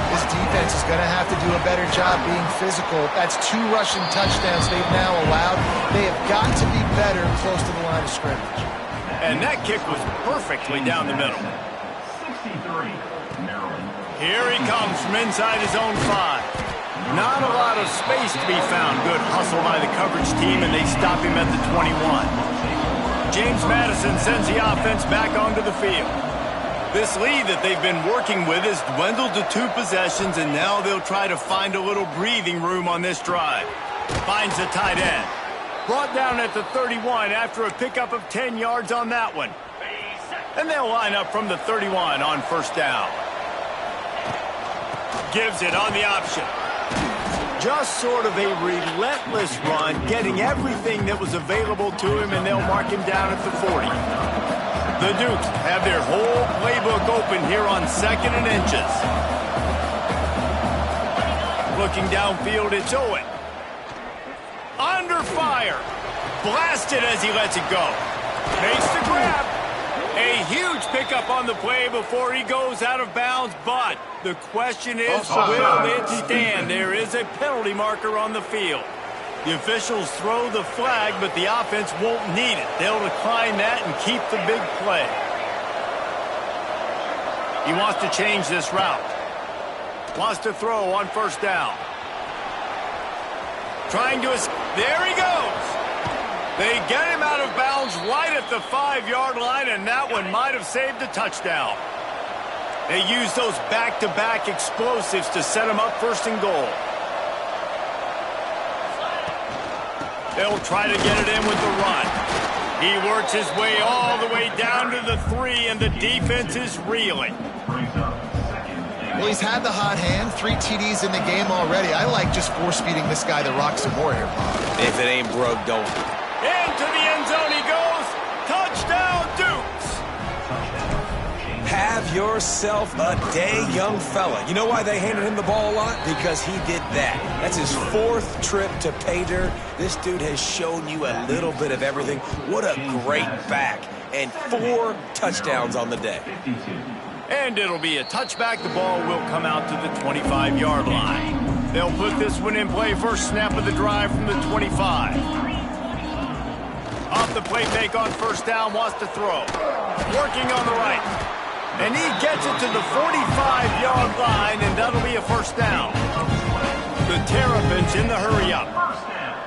This defense is going to have to do a better job being physical. That's 2 rushing touchdowns they've now allowed. They have got to be better close to the line of scrimmage. And that kick was perfectly down the middle. 63, Maryland. Here he comes from inside his own 5. Not a lot of space to be found. Good hustle by the coverage team, and they stop him at the 21. James Madison sends the offense back onto the field. This lead that they've been working with has dwindled to 2 possessions, and now they'll try to find a little breathing room on this drive. Finds the tight end. Brought down at the 31 after a pickup of 10 yards on that one. And they'll line up from the 31 on first down. Gives it on the option. Just sort of a relentless run, getting everything that was available to him, and they'll mark him down at the 40. The Dukes have their whole playbook open here on 2nd and inches. Looking downfield, it's Owen. Under fire. Blasted as he lets it go. Makes the grab. A huge pickup on the play before he goes out of bounds, but the question is, will it stand? There is a penalty marker on the field. The officials throw the flag, but the offense won't need it. They'll decline that and keep the big play. He wants to change this route. Wants to throw on first down. Trying to... There he goes! They get him out of bounds right at the 5-yard line, and that one might have saved a touchdown. They use those back-to-back explosives to set him up first and goal. They'll try to get it in with the run. He works his way all the way down to the 3, and the defense is reeling. Well, he's had the hot hand, 3 TDs in the game already. I like just force-feeding this guy the rock some more here, Bob. If it ain't broke, don't. Into the end zone he goes. Touchdown, Dukes. Have yourself a day, young fella. You know why they handed him the ball a lot? Because he did that. That's his 4th trip to pay dirt. This dude has shown you a little bit of everything. What a great back. And 4 touchdowns on the day. And it'll be a touchback. The ball will come out to the 25-yard line. They'll put this one in play. First snap of the drive from the 25. Off the play fake on first down, wants to throw. Working on the right. And he gets it to the 45-yard line, and that'll be a first down. The Terrapins in the hurry-up.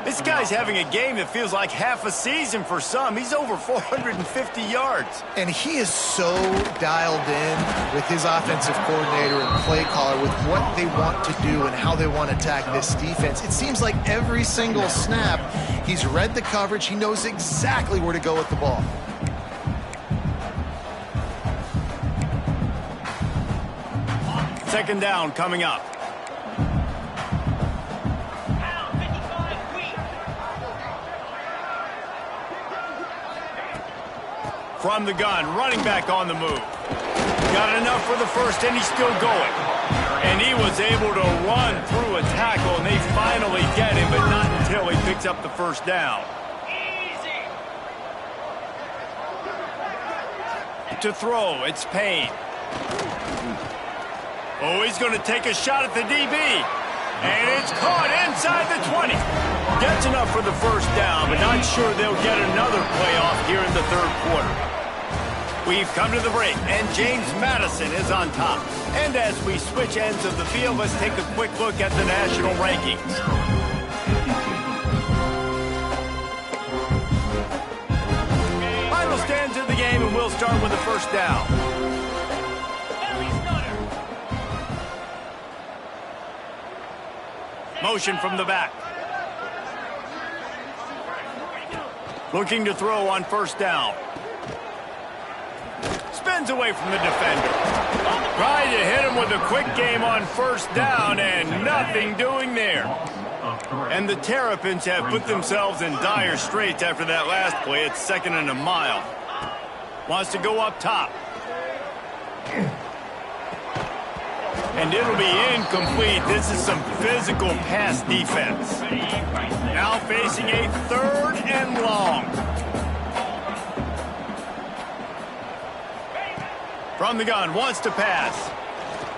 This guy's having a game that feels like half a season for some. He's over 450 yards. And he is so dialed in with his offensive coordinator and play caller with what they want to do and how they want to attack this defense. It seems like every single snap, he's read the coverage. He knows exactly where to go with the ball. Second down coming up. From the gun, running back on the move. Got enough for the first, and he's still going. And he was able to run through a tackle, and they finally get him, but not until he picks up the first down. Easy. To throw, it's Payne. Oh, he's going to take a shot at the DB. And it's caught inside the 20. Gets enough for the first down, but not sure they'll get another playoff here in the 3rd quarter. We've come to the break, and James Madison is on top. And as we switch ends of the field, let's take a quick look at the national rankings. Final stands of the game, and we'll start with the first down. Motion from the back. Looking to throw on first down. Spins away from the defender. Trying to hit him with a quick game on first down, and nothing doing there. And the Terrapins have put themselves in dire straits after that last play. It's 2nd and a mile. Wants to go up top. And it'll be incomplete. This is some physical pass defense. Now facing a 3rd and long. From the gun, wants to pass.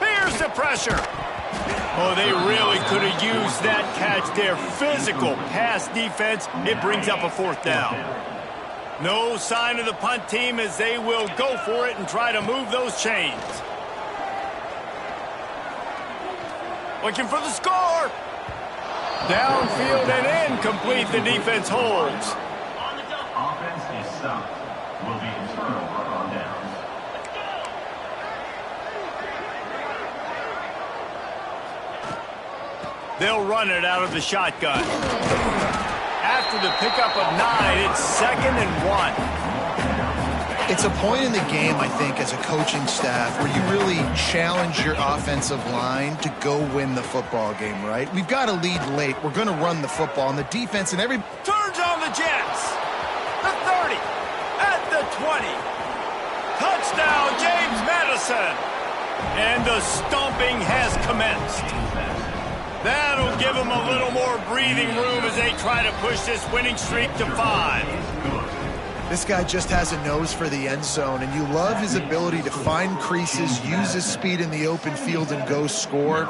Here's the pressure. Oh, they really could have used that catch there. Physical pass defense. It brings up a 4th down. No sign of the punt team as they will go for it and try to move those chains. Looking for the score. Downfield and incomplete. The defense holds. Offense is stopped. Will be a turnover on downs. They'll run it out of the shotgun. After the pickup of 9, it's 2nd and 1. It's a point in the game, I think, as a coaching staff where you really challenge your offensive line to go win the football game, right? We've got to lead late. We're going to run the football, and the defense and every... Turns on the Jets. The 30. At the 20. Touchdown, James Madison. And the stomping has commenced. That'll give them a little more breathing room as they try to push this winning streak to 5. This guy just has a nose for the end zone, and you love his ability to find creases, use his speed in the open field, and go score.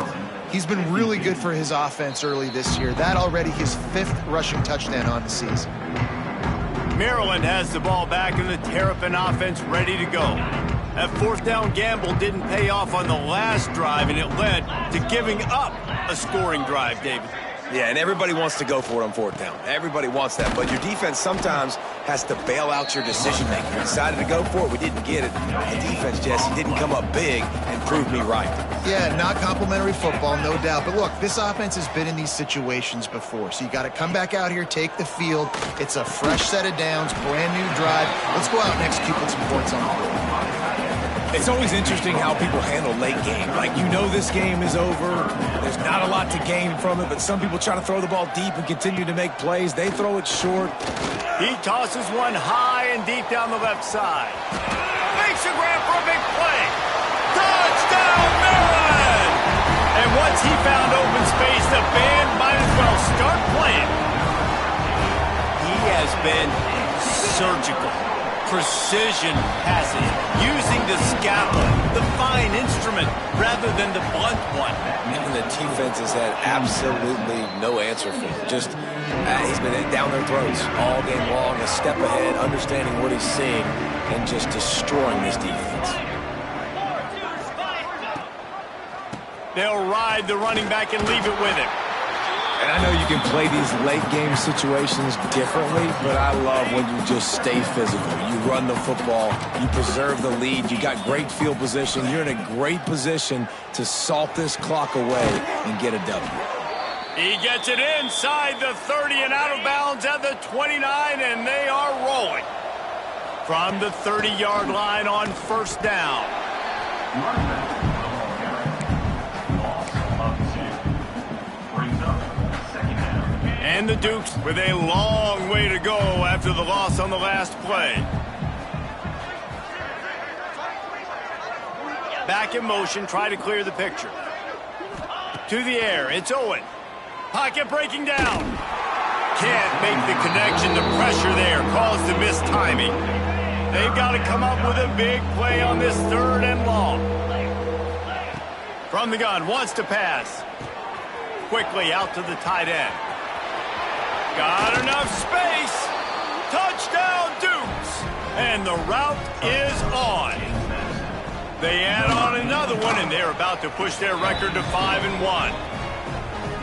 He's been really good for his offense early this year. That already his 5th rushing touchdown on the season. Maryland has the ball back, and the Terrapin offense ready to go. That 4th down gamble didn't pay off on the last drive, and it led to giving up a scoring drive, David. Yeah, and everybody wants to go for it on 4th down. Everybody wants that, but your defense sometimes has to bail out your decision-making. We decided to go for it. We didn't get it. The defense, Jesse, didn't come up big and prove me right. Yeah, not complimentary football, no doubt. But look, this offense has been in these situations before, so you got to come back out here, take the field. It's a fresh set of downs, brand new drive. Let's go out and execute with some points on the board. It's always interesting how people handle late game. Like, you know this game is over. There's not a lot to gain from it, but some people try to throw the ball deep and continue to make plays. They throw it short. He tosses one high and deep down the left side. Makes a grab for a big play. Touchdown, Maryland! And once he found open space, the band might as well start playing. He has been surgical. Precision passing, using the scalpel, the fine instrument, rather than the blunt one. And the defense has had absolutely no answer for him. Just, he's been down their throats all game long, a step ahead, understanding what he's seeing, and just destroying this defense. They'll ride the running back and leave it with him. And I know you can play these late-game situations differently, but I love when you just stay physical. You run the football, you preserve the lead, you got great field position, you're in a great position to salt this clock away and get a W. He gets it inside the 30 and out of bounds at the 29, and they are rolling. From the 30-yard line on 1st down. And the Dukes with a long way to go after the loss on the last play. Back in motion, try to clear the picture. To the air, it's Owen. Pocket breaking down. Can't make the connection. The pressure there caused the missed timing. They've got to come up with a big play on this 3rd and long. From the gun, wants to pass. Quickly out to the tight end. Got enough space. Touchdown, Dukes. And the route is on. They add on another one, and they're about to push their record to 5-1.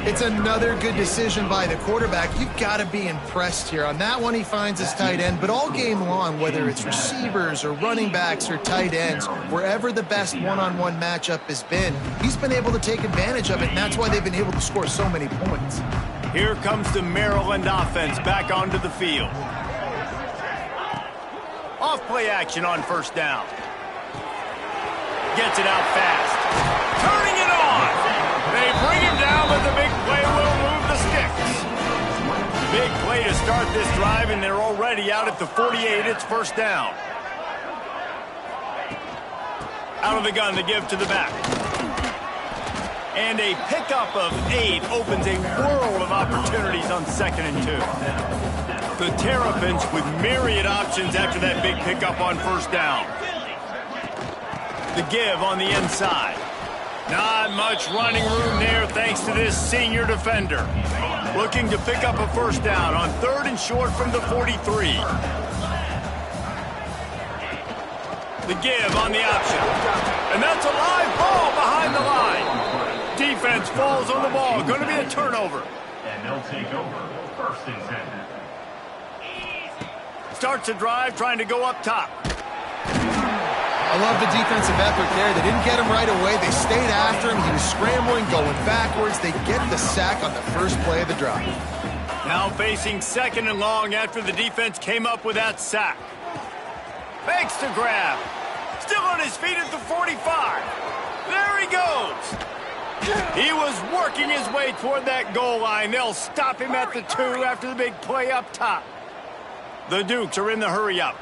It's another good decision by the quarterback. You've got to be impressed here. On that one, he finds his tight end, but all game long, whether it's receivers or running backs or tight ends, wherever the best one-on-one matchup has been, he's been able to take advantage of it, and that's why they've been able to score so many points. Here comes the Maryland offense back onto the field. Off play action on 1st down. Gets it out fast. Turning it on. They bring him down, but the big play will move the sticks. Big play to start this drive, and they're already out at the 48. It's 1st down. Out of the gun to give to the back. And a pickup of 8 opens a world of opportunities on 2nd and 2. The Terrapins with myriad options after that big pickup on 1st down. The give on the inside. Not much running room there thanks to this senior defender. Looking to pick up a 1st down on 3rd and short from the 43. The give on the option. And that's a live ball behind the line. Defense falls on the ball. Going to be a turnover. And they'll take over 1st and 10. Starts a drive trying to go up top. I love the defensive effort there. They didn't get him right away. They stayed after him. He was scrambling, going backwards. They get the sack on the first play of the drive. Now facing 2nd and long after the defense came up with that sack. Makes the grab. Still on his feet at the 45. There he goes. He was working his way toward that goal line. They'll stop him at the 2 after the big play up top. The Dukes are in the hurry up.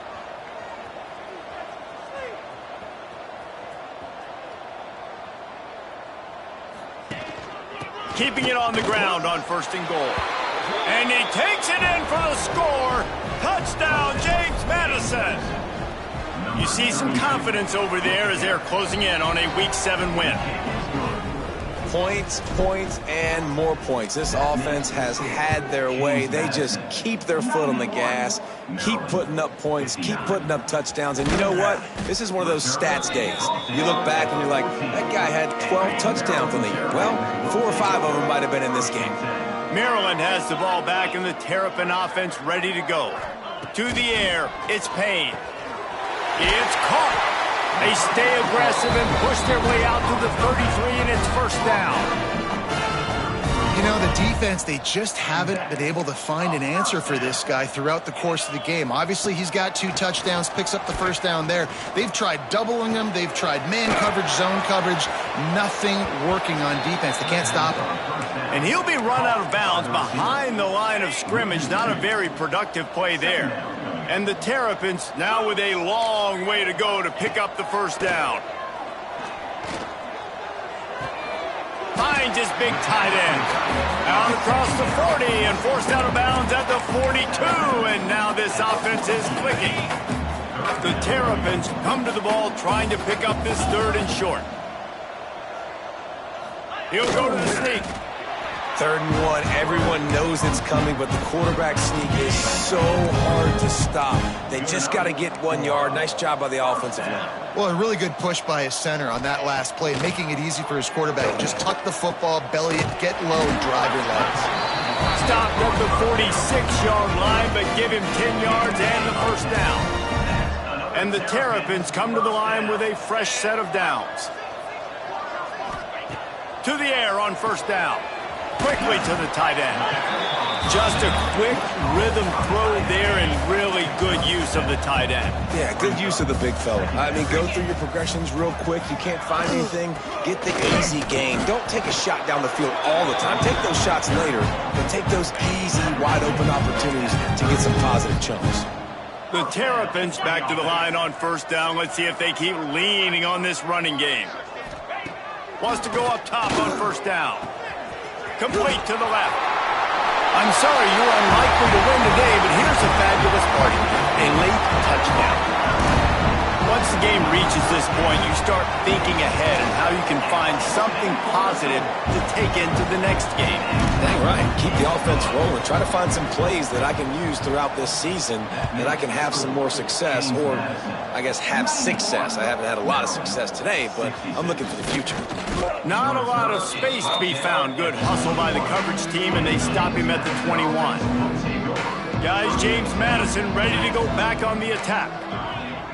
Keeping it on the ground on 1st and goal. And he takes it in for the score. Touchdown, James Madison. You see some confidence over there as they're closing in on a Week 7 win. Points, points, and more points. This offense has had their way. They just keep their foot on the gas, keep putting up points, keep putting up touchdowns. And you know what? This is one of those stats days. You look back and you're like, that guy had 12 touchdowns on the year. Well, 4 or 5 of them might have been in this game. Maryland has the ball back and the Terrapin offense ready to go. To the air, it's Payne. It's caught. They stay aggressive and push their way out to the 33, and it's 1st down. You know, the defense, they just haven't been able to find an answer for this guy throughout the course of the game. Obviously, he's got 2 touchdowns, picks up the 1st down there. They've tried doubling him. They've tried man coverage, zone coverage. Nothing working on defense. They can't stop him. And he'll be run out of bounds behind the line of scrimmage. Not a very productive play there. And the Terrapins now with a long way to go to pick up the 1st down. Finds his big tight end. Out across the 40 and forced out of bounds at the 42. And now this offense is clicking. The Terrapins come to the ball trying to pick up this 3rd and short. He'll go to the sneak. 3rd and 1, everyone knows it's coming, but the quarterback sneak is so hard to stop. They just got to get 1 yard. Nice job by the offensive line. Well, a really good push by his center on that last play, making it easy for his quarterback. Just tuck the football, belly it, get low, drive your legs. Stopped at the 46-yard line, but give him 10 yards and the 1st down. And the Terrapins come to the line with a fresh set of downs. To the air on 1st down. Quickly to the tight end. Just a quick rhythm throw there and really good use of the tight end. Yeah, good use of the big fella. I mean, go through your progressions real quick. You can't find anything. Get the easy gain. Don't take a shot down the field all the time. Take those shots later, but take those easy, wide-open opportunities to get some positive chunks. The Terrapins back to the line on 1st down. Let's see if they keep leaning on this running game. Wants to go up top on 1st down. Complete to the left. I'm sorry you're unlikely to win today, but here's a fabulous party. A late touchdown. Once the game reaches this point, you start thinking ahead and how you can find something positive to take into the next game. Dang right. Keep the offense rolling. Try to find some plays that I can use throughout this season that I can have some more success, or I guess have success. I haven't had a lot of success today, but I'm looking for the future. Not a lot of space to be found. Good hustle by the coverage team, and they stop him at the 21. Guys, James Madison ready to go back on the attack.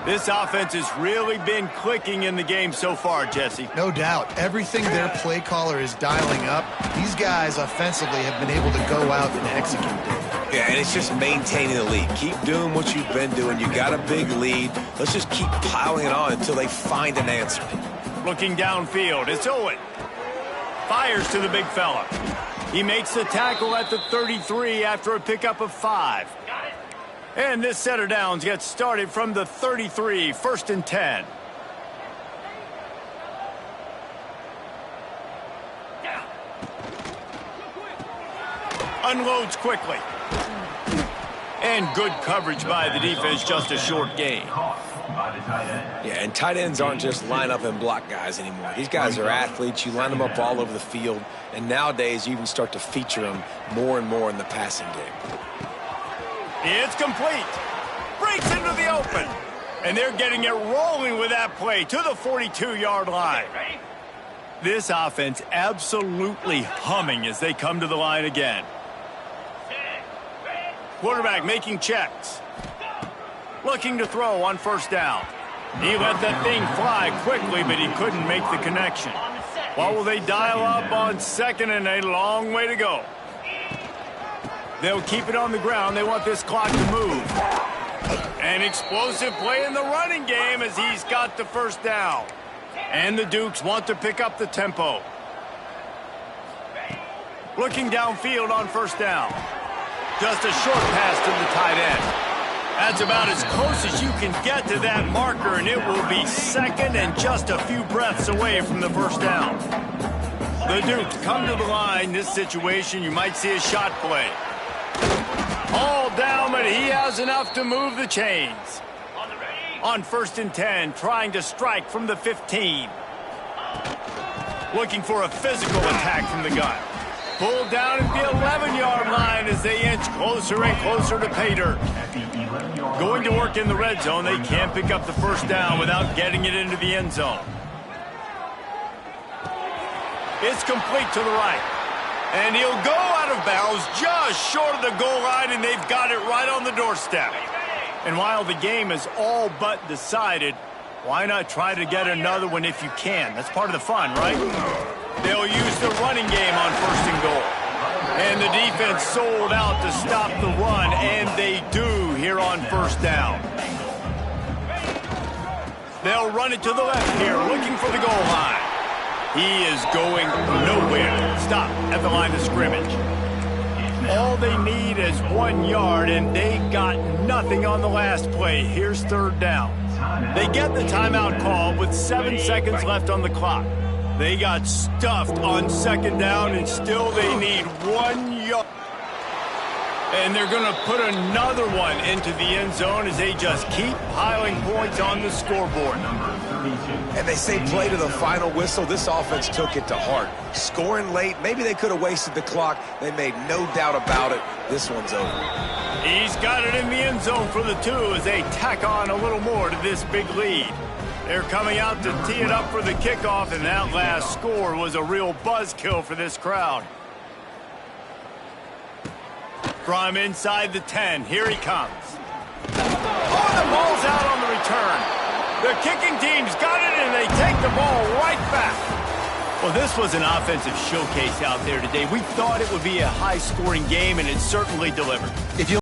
This offense has really been clicking in the game so far, Jesse. No doubt. Everything their play caller is dialing up, these guys offensively have been able to go out and execute it. Yeah, and it's just maintaining the lead. Keep doing what you've been doing. You got a big lead. Let's just keep piling it on until they find an answer. Looking downfield, it's Owen. Fires to the big fella. He makes the tackle at the 33 after a pickup of 5. And this set of downs gets started from the 33, 1st and 10. Unloads quickly. And good coverage by the defense, just a short gain. Yeah, and tight ends aren't just line up and block guys anymore. These guys are athletes. You line them up all over the field. And nowadays, you even start to feature them more and more in the passing game. It's complete. Breaks into the open. And they're getting it rolling with that play to the 42-yard line. This offense absolutely humming as they come to the line again. Quarterback making checks. Looking to throw on 1st down. He let that thing fly quickly, but he couldn't make the connection. What will they dial up on second and a long way to go? They'll keep it on the ground. They want this clock to move. An explosive play in the running game as he's got the first down. And the Dukes want to pick up the tempo. Looking downfield on first down. Just a short pass to the tight end. That's about as close as you can get to that marker, and it will be second and just a few breaths away from the first down. The Dukes come to the line. This situation, you might see a shot play. All down, but he has enough to move the chains. On 1st and 10, trying to strike from the 15. Looking for a physical attack from the gun. Pulled down at the 11-yard line as they inch closer and closer to pay dirt. Going to work in the red zone, they can't pick up the first down without getting it into the end zone. It's complete to the right. And he'll go out of bounds just short of the goal line, and they've got it right on the doorstep. And while the game is all but decided, why not try to get another one if you can? That's part of the fun, right? They'll use the running game on 1st and goal. And the defense sold out to stop the run, and they do here on 1st down. They'll run it to the left here, looking for the goal line. He is going nowhere. Stop at the line of scrimmage. All they need is 1 yard, and they got nothing on the last play. Here's 3rd down. They get the timeout call with 7 seconds left on the clock. They got stuffed on 2nd down, and still they need 1 yard. And they're going to put another one into the end zone as they just keep piling points on the scoreboard. And they say play to the final whistle. This offense took it to heart. Scoring late, maybe they could have wasted the clock. They made no doubt about it. This one's over. He's got it in the end zone for the 2 as they tack on a little more to this big lead. They're coming out to tee it up for the kickoff, and that last score was a real buzzkill for this crowd. From inside the 10, here he comes. Oh, the ball's out on the return. The kicking team's got it, and they take the ball right back. Well, this was an offensive showcase out there today. We thought it would be a high-scoring game, and it certainly delivered. If you